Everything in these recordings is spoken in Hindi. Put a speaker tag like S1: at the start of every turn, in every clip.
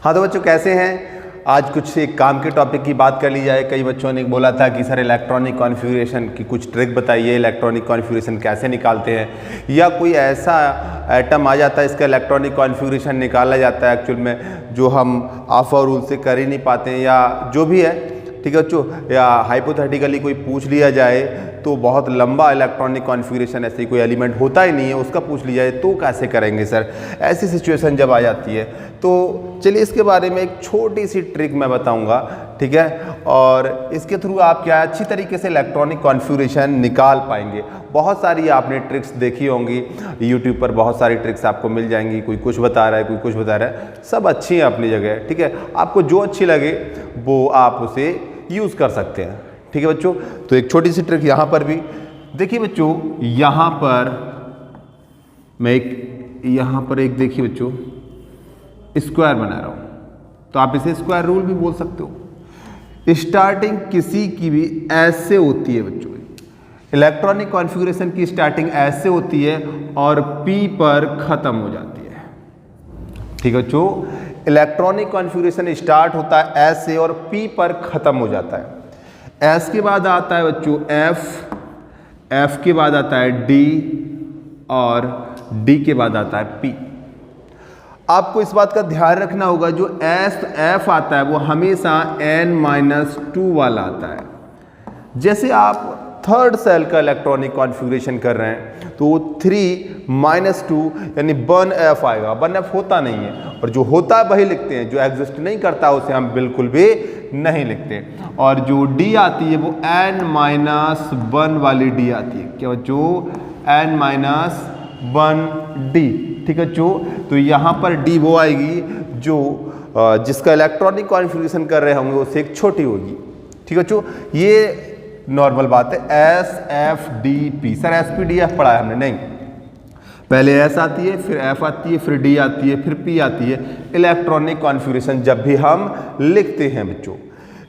S1: हाँ तो बच्चों कैसे हैं? आज कुछ एक काम के टॉपिक की बात कर ली जाए। कई बच्चों ने बोला था कि सर इलेक्ट्रॉनिक कॉन्फ़िगरेशन की कुछ ट्रिक बताइए, इलेक्ट्रॉनिक कॉन्फ़िगरेशन कैसे निकालते हैं, या कोई ऐसा आइटम आ जाता है इसका इलेक्ट्रॉनिक कॉन्फ़िगरेशन निकाला जाता है एक्चुअल में जो हम ऑफ और रूल से कर ही नहीं पाते हैं, या जो भी है, ठीक है बच्चों, या हाइपोथेटिकली कोई पूछ लिया जाए तो बहुत लंबा इलेक्ट्रॉनिक कॉन्फ़िगरेशन, ऐसे कोई एलिमेंट होता ही नहीं है, उसका पूछ लिया जाए तो कैसे करेंगे सर? ऐसी सिचुएशन जब आ जाती है तो चलिए इसके बारे में एक छोटी सी ट्रिक मैं बताऊंगा, ठीक है, और इसके थ्रू आप क्या अच्छी तरीके से इलेक्ट्रॉनिक कॉन्फ़िगरेशन निकाल पाएंगे। बहुत सारी आपने ट्रिक्स देखी होंगी यूट्यूब पर, बहुत सारी ट्रिक्स आपको मिल जाएंगी। कोई कुछ बता रहा है, कोई कुछ बता रहा है, सब अच्छी हैं अपनी जगह, ठीक है। आपको जो अच्छी लगे वो आप उसे यूज़ कर सकते हैं, ठीक है बच्चों। तो एक छोटी सी ट्रिक यहाँ पर भी देखिए बच्चों, यहाँ पर मैं एक देखिए बच्चों स्क्वायर बना रहा हूँ, तो आप इसे स्क्वायर रूल भी बोल सकते हो। स्टार्टिंग किसी की भी ऐसे होती है बच्चों, इलेक्ट्रॉनिक कॉन्फ़िगरेशन की स्टार्टिंग ऐसे होती है और P पर ख़त्म हो जाती है, ठीक है बच्चों। इलेक्ट्रॉनिक कॉन्फ़िगरेशन स्टार्ट होता है ऐसे और P पर ख़त्म हो जाता है। S के बाद आता है बच्चों F के बाद आता है D और D के बाद आता है P। आपको इस बात का ध्यान रखना होगा, जो F आता है वो हमेशा n-2 वाला आता है। जैसे आप थर्ड सेल का इलेक्ट्रॉनिक कॉन्फ़िगरेशन कर रहे हैं तो 3-2 यानी 1f आएगा। 1f होता नहीं है, और जो होता है वही लिखते हैं, जो एग्जिस्ट नहीं करता उसे हम बिल्कुल भी नहीं लिखते। और जो D आती है वो n-1 वाली D आती है, क्या बच्चों? n-1D, ठीक है बच्चों। तो यहाँ पर D वो आएगी जो जिसका इलेक्ट्रॉनिक कॉन्फ़िगरेशन कर रहे होंगे उससे एक छोटी होगी, ठीक है बच्चों। ये नॉर्मल बात है। SFDP, सर SPDF पढ़ा है हमने? नहीं, पहले S आती है, फिर F आती है, फिर D आती है, फिर P आती है, इलेक्ट्रॉनिक कॉन्फ़िगरेशन जब भी हम लिखते हैं बच्चों।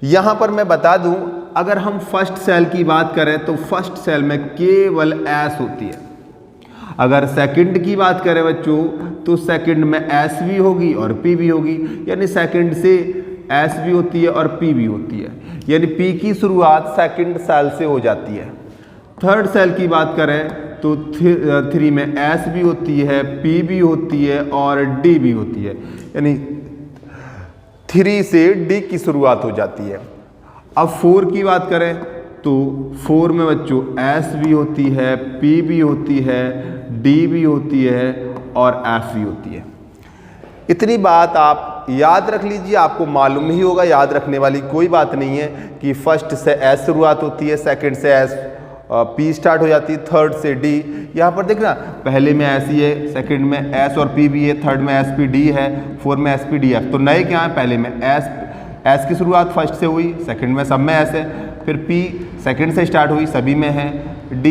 S1: यहाँ पर मैं बता दूँ, अगर हम फर्स्ट सेल की बात करें तो फर्स्ट सेल में केवल S होती है। अगर सेकंड की बात करें बच्चों तो सेकंड में S भी होगी और P भी होगी, यानी सेकंड से S भी होती है और P भी होती है, यानी P की शुरुआत सेकंड सेल से हो जाती है। थर्ड सेल की बात करें तो 3 में S भी होती है, P भी होती है और D भी होती है, यानी 3 से D की शुरुआत हो जाती है। अब 4 की बात करें तो 4 में बच्चों S भी होती है, P भी होती है, D भी होती है और F भी होती है। इतनी बात आप याद रख लीजिए, आपको मालूम ही होगा, याद रखने वाली कोई बात नहीं है कि फर्स्ट से S शुरुआत होती है, सेकंड से S P स्टार्ट हो जाती है, थर्ड से D। यहाँ पर देखना, पहले में S ही है, सेकंड में S और P भी है, थर्ड में SPD है, फोर्थ में SPDF। तो नए क्या है? पहले में S की शुरुआत फर्स्ट से हुई, सेकंड में सब में S है, फिर P सेकंड से स्टार्ट हुई, सभी में है, D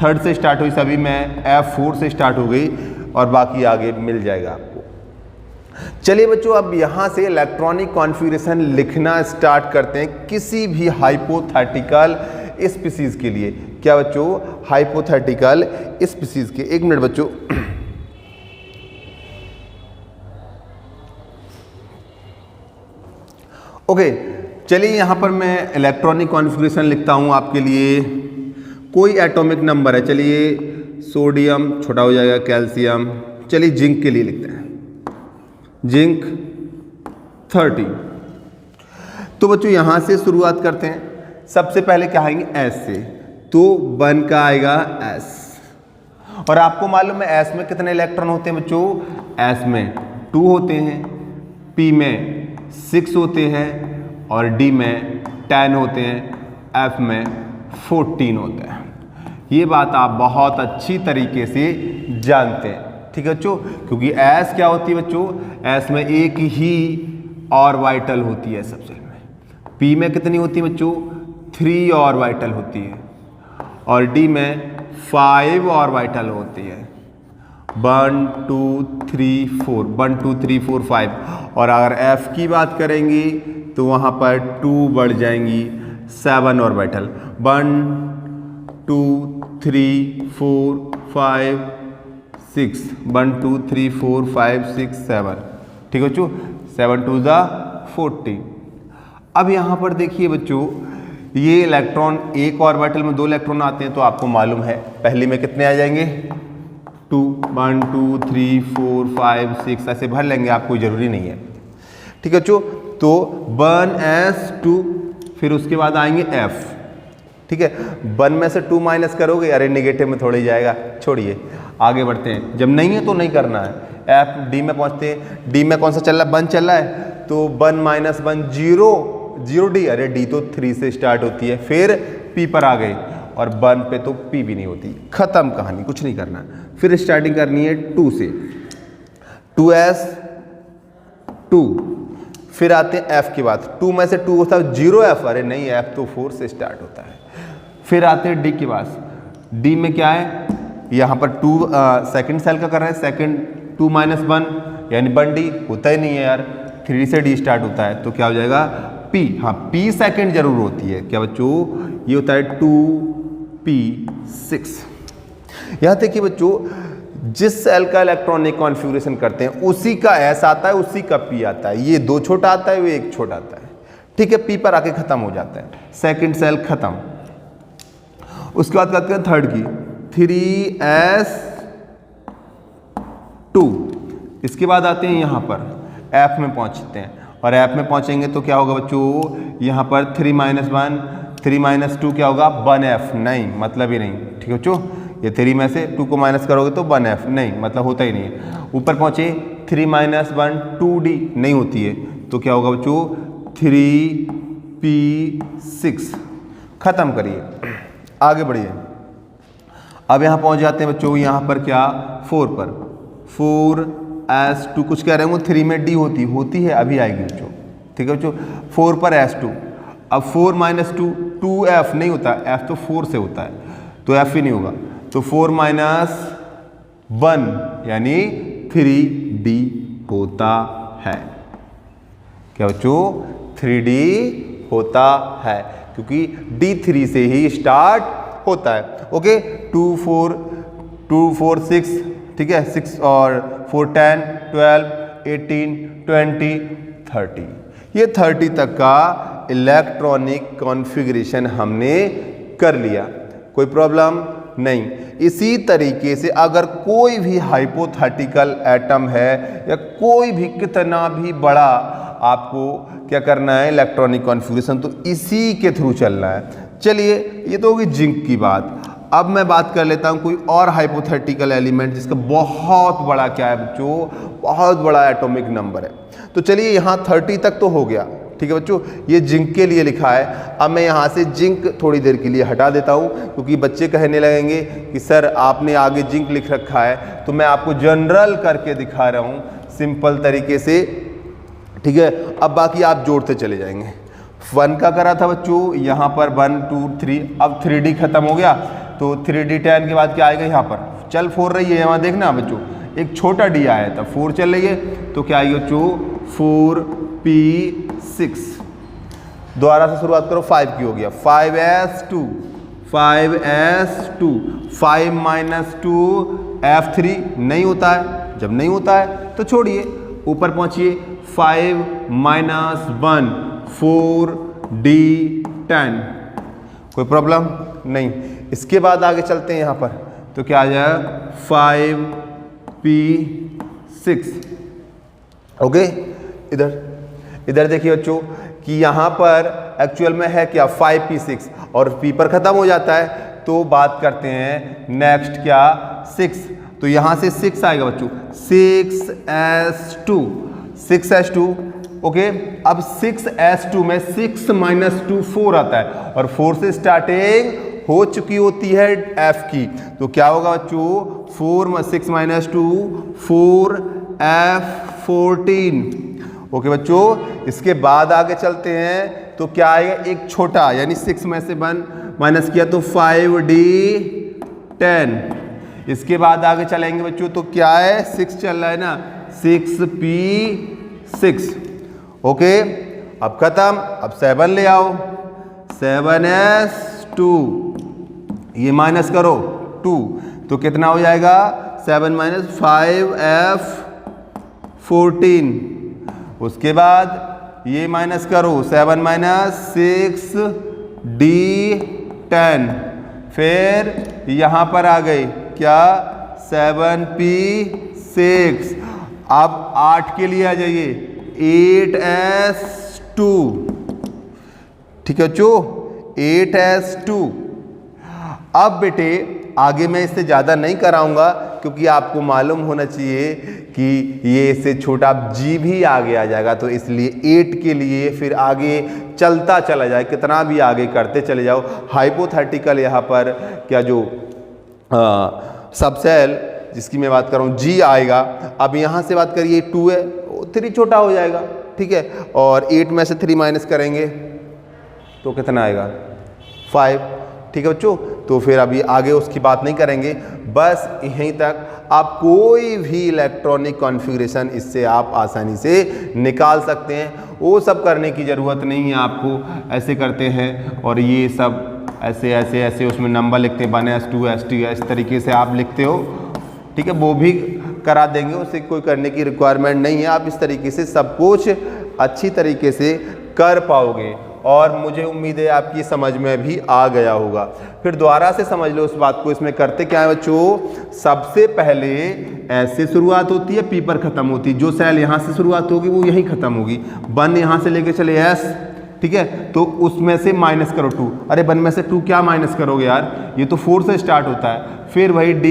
S1: थर्ड से स्टार्ट हुई, सभी में है, F फोर्थ से स्टार्ट हो गई और बाकी आगे मिल जाएगा आपको। चलिए बच्चों, अब यहाँ से इलेक्ट्रॉनिक कॉन्फ़िगरेशन लिखना स्टार्ट करते हैं किसी भी हाइपोथेटिकल स्पीसीज के लिए। क्या बच्चों? हाइपोथेटिकल स्पीसीज के। एक मिनट बच्चों, ओके। चलिए यहाँ पर मैं इलेक्ट्रॉनिक कॉन्फ़िगरेशन लिखता हूँ आपके लिए। कोई एटॉमिक नंबर है, चलिए सोडियम छोटा हो जाएगा, कैल्शियम, चलिए जिंक के लिए लिखते हैं, जिंक 30। तो बच्चों यहाँ से शुरुआत करते हैं। सबसे पहले क्या आएंगे? S से, तो 1 का आएगा S। और आपको मालूम है S में कितने इलेक्ट्रॉन होते हैं बच्चों? S में 2 होते हैं, P में 6 होते हैं और D में 10 होते हैं, F में 14 होते हैं। ये बात आप बहुत अच्छी तरीके से जानते हैं, ठीक है बच्चों, क्योंकि S क्या होती है बच्चों? S में एक ही ऑर्बिटल होती है सब सेल में। P में कितनी होती है बच्चों? 3 ऑर्बिटल होती है और D में 5 ऑर्बिटल होती है। 1 2 3 4, 1 2 3 4 5। और अगर F की बात करेंगी तो वहाँ पर 2 बढ़ जाएंगी, 7 ऑर्बिटल। 1 2 3 4 5 6, 1 2 3 4 5 6 7, ठीक है बच्चों, 7 2 40। अब यहाँ पर देखिए बच्चों, ये इलेक्ट्रॉन एक ऑर्बिटल में 2 इलेक्ट्रॉन आते हैं, तो आपको मालूम है पहली में कितने आ जाएंगे 2 1 2 3 4 5 6 ऐसे भर लेंगे, आपको जरूरी नहीं है। ठीक है बच्चों, तो 1s2, फिर उसके बाद आएंगे f। ठीक है, 1 में से 2 माइनस करोगे, अरे निगेटिव में थोड़ी जाएगा, छोड़िए आगे बढ़ते हैं। जब नहीं है तो नहीं करना है। f d में पहुंचते हैं, d में कौन सा चल रहा है 1 चल रहा है, तो 1 - 1 0 0 d, अरे d तो 3 से स्टार्ट होती है, फिर p पर आ गए और 1 पे तो p भी नहीं होती, खत्म कहानी, कुछ नहीं करना। फिर स्टार्टिंग करनी है 2 से, 2s2, फिर आते हैं f के बाद, 2 में से 2 होता है 0f, अरे नहीं f तो 4 से स्टार्ट होता है। फिर आते हैं d के पास, d में क्या है, यहाँ पर 2 सेकंड सेल का कर रहे हैं, सेकंड 2 - 1 यानी 1d होता ही नहीं है यार, 3 से d स्टार्ट होता है, तो क्या हो जाएगा p। हाँ p सेकंड जरूर होती है, क्या बच्चों, ये होता है 2p6। यहाँ देखिए बच्चों, जिस सेल का इलेक्ट्रॉनिक कॉन्फ़िगरेशन करते हैं उसी का s आता है, उसी का p आता है, ये 2 छोटा आता है, वो 1 छोटा आता है। ठीक है, p पर आके खत्म हो जाता है, सेकंड सेल खत्म। उसके बाद करते हैं थर्ड की, 3s2, इसके बाद आते हैं यहाँ पर f में पहुँचते हैं, और f में पहुँचेंगे तो क्या होगा बच्चों, यहाँ पर 3 - 1 3 - 2 क्या होगा 1f, नहीं मतलब ही नहीं। ठीक है बच्चों, ये 3 में से 2 को माइनस करोगे तो 1f, नहीं मतलब होता ही नहीं है। ऊपर पहुँचे 3 - 1 2d, नहीं होती है, तो क्या होगा बच्चों 3p6। खत्म करिए, आगे बढ़िए। अब यहाँ पहुँच जाते हैं बच्चों, यहाँ पर क्या 4 पर, 4s2, कुछ कह रहे हैं वो 3 में d होती है, अभी आएगी बच्चों। ठीक है बच्चों, 4 पर s2, अब 4 - 2 2f नहीं होता, f तो 4 से होता है, तो f ही नहीं होगा, तो 4 - 1 यानी 3d होता है। क्या बच्चों 3d होता है, क्योंकि d3 से ही स्टार्ट होता है। ओके, 2 4 6, ठीक है, 6 और 4 10 12 18 20 30, ये 30 तक का इलेक्ट्रॉनिक कॉन्फ़िगरेशन हमने कर लिया, कोई प्रॉब्लम नहीं। इसी तरीके से अगर कोई भी हाइपोथेटिकल एटम है या कोई भी कितना भी बड़ा आपको क्या करना है इलेक्ट्रॉनिक कॉन्फ़िगरेशन, तो इसी के थ्रू चलना है। चलिए, ये तो होगी जिंक की बात। अब मैं बात कर लेता हूँ कोई और हाइपोथेटिकल एलिमेंट जिसका बहुत बड़ा क्या है बच्चों, बहुत बड़ा एटॉमिक नंबर है। तो चलिए, यहाँ 30 तक तो हो गया, ठीक है बच्चों, ये जिंक के लिए लिखा है। अब मैं यहाँ से जिंक थोड़ी देर के लिए हटा देता हूँ, क्योंकि बच्चे कहने लगेंगे कि सर आपने आगे जिंक लिख रखा है, तो मैं आपको जनरल करके दिखा रहा हूँ सिंपल तरीके से। ठीक है, अब बाकी आप जोड़ते चले जाएंगे। 1 का करा था बच्चों, यहाँ पर 1 2 3, अब 3D खत्म हो गया, तो 3D 10 के बाद क्या आएगा, यहाँ पर चल 4 रही है, यहाँ देखना बच्चों एक छोटा d आया था, 4 चल रही है, तो क्या आएगी बच्चों 4p6। दोबारा से शुरुआत करो, 5 की हो गया, 5s2 5s2, 5 - 2 f3 नहीं होता है, जब नहीं होता है तो छोड़िए, ऊपर पहुंचिए 5 - 1 4d10, कोई प्रॉब्लम नहीं। इसके बाद आगे चलते हैं यहाँ पर, तो क्या आ जाएगा 5p6। ओके, इधर देखिए बच्चों कि यहाँ पर एक्चुअल में है क्या 5p6 और p पर खत्म हो जाता है, तो बात करते हैं नेक्स्ट क्या 6, तो यहाँ से 6 आएगा बच्चों, 6s2। ओके, अब 6s2 में 6 - 2 4 आता है, और 4 से स्टार्टिंग हो चुकी होती है f की, तो क्या होगा बच्चों 6 - 2 4f14। ओके बच्चों, इसके बाद आगे चलते हैं, तो क्या आएगा एक छोटा, यानी 6 में से 1 माइनस किया तो 5d10। इसके बाद आगे चलेंगे बच्चों, तो क्या है 6 चल रहा है ना, 6p6। ओके, अब खत्म, अब 7 ले आओ, 7s2, ये माइनस करो 2, तो कितना हो जाएगा 7 - 5f14, उसके बाद ये माइनस करो 7 माइनस 6 D10, फिर यहाँ पर आ गई क्या 7P6। अब 8 के लिए आ जाइए 8S2, ठीक है बच्चों 8S2। अब बेटे आगे मैं इससे ज़्यादा नहीं कराऊंगा क्योंकि आपको मालूम होना चाहिए कि ये इससे छोटा जी भी आगे आ जाएगा, तो इसलिए 8 के लिए फिर आगे चलता चला जाए, कितना भी आगे करते चले जाओ। हाइपोथेटिकल यहाँ पर क्या जो सबसेल जिसकी मैं बात कर रहा हूँ जी आएगा। अब यहाँ से बात करिए 2 है 3 छोटा हो जाएगा, ठीक है, और 8 में से 3 माइनस करेंगे तो कितना आएगा 5, ठीक है बच्चों। तो फिर अभी आगे उसकी बात नहीं करेंगे, बस यहीं तक। आप कोई भी इलेक्ट्रॉनिक कॉन्फ़िगरेशन इससे आप आसानी से निकाल सकते हैं, वो सब करने की ज़रूरत नहीं है आपको। ऐसे करते हैं और ये सब ऐसे ऐसे ऐसे उसमें नंबर लिखते हैं 1S2 S2 इस तरीके से आप लिखते हो, ठीक है, वो भी करा देंगे, उससे कोई करने की रिक्वायरमेंट नहीं है। आप इस तरीके से सब कुछ अच्छी तरीके से कर पाओगे और मुझे उम्मीद है आपकी समझ में भी आ गया होगा। फिर दोबारा से समझ लो उस बात को। इसमें करते क्या है बच्चों, सबसे पहले ऐसे शुरुआत होती है, पी पर ख़त्म होती है। जो सेल यहाँ से शुरुआत होगी वो यहीं ख़त्म होगी। 1 यहाँ से लेके चले S, ठीक है, तो उसमें से माइनस करो 2। अरे 1 में से 2 क्या माइनस करोगे यार, ये तो 4 से स्टार्ट होता है। फिर वही D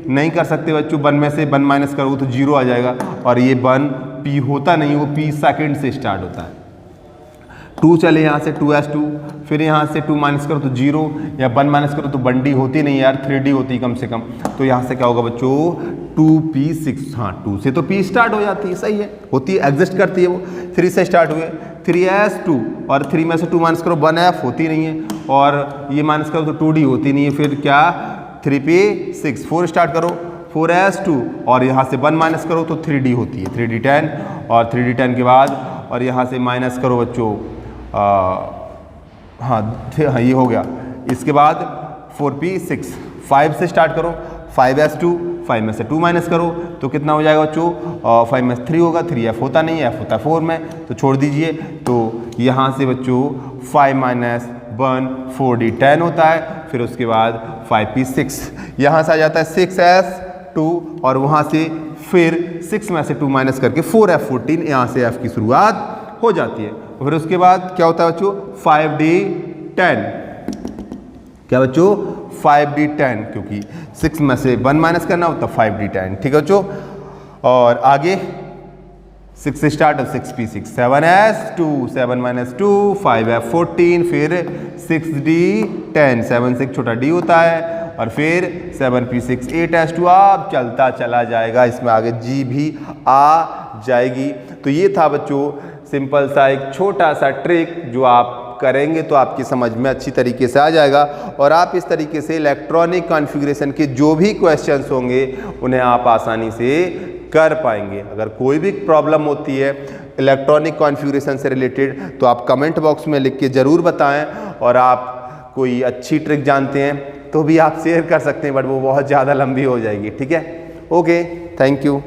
S1: नहीं कर सकते बच्चों, 1 में से 1 माइनस करोगे तो 0 आ जाएगा, और ये 1 P होता नहीं, वो P सेकंड से स्टार्ट होता है। 2 चले यहाँ से 2S2, फिर यहाँ से 2 माइनस करो तो 0, या 1 माइनस करो तो 1D होती नहीं यार, 3D होती कम से कम। तो यहाँ से क्या होगा बच्चों 2P6, हाँ 2 से तो P स्टार्ट हो जाती है, सही है, होती है, एग्जिस्ट करती है वो। 3 से स्टार्ट हुए 3S2, और 3 में से 2 माइनस करो 1F होती नहीं है, और ये माइनस करो तो 2D होती नहीं है, फिर क्या 3P6। 4 स्टार्ट करो 4S2, और यहाँ से 1 माइनस करो तो 3D होती है, 3D10, और 3D10 के बाद और यहाँ से माइनस करो बच्चों हाँ ये हो गया। इसके बाद 4P6, 5 से स्टार्ट करो 5S2, 5 में से 2 माइनस करो तो कितना हो जाएगा बच्चों, 5 में से 3 होगा, 3F होता नहीं है, F होता है 4 में, तो छोड़ दीजिए। तो यहाँ से बच्चों 5 माइनस 1 4D10 होता है, फिर उसके बाद 5P6, यहाँ से आ जाता है 6S2, और वहाँ से फिर 6 में से 2 माइनस करके 4F14, यहाँ से F की शुरुआत हो जाती है। फिर उसके बाद क्या होता है बच्चों 5D10, क्या बच्चों 5D10, क्योंकि 6 में से 1 माइनस करना होता है 5D10, ठीक है बच्चों। और आगे 6 से start, 6P6, 7S2, 7 minus 2 5F14, फिर 6D10, 7 से छोटा D होता है, और फिर 7P6 8S2, अब चलता चला जाएगा, इसमें आगे G भी आ जाएगी। तो ये था बच्चों सिंपल सा एक छोटा सा ट्रिक, जो आप करेंगे तो आपकी समझ में अच्छी तरीके से आ जाएगा, और आप इस तरीके से इलेक्ट्रॉनिक कॉन्फ़िगरेशन के जो भी क्वेश्चंस होंगे उन्हें आप आसानी से कर पाएंगे। अगर कोई भी प्रॉब्लम होती है इलेक्ट्रॉनिक कॉन्फ़िगरेशन से रिलेटेड तो आप कमेंट बॉक्स में लिख के ज़रूर बताएं, और आप कोई अच्छी ट्रिक जानते हैं तो भी आप शेयर कर सकते हैं, बट वो बहुत ज़्यादा लंबी हो जाएगी, ठीक है। Okay, thank you.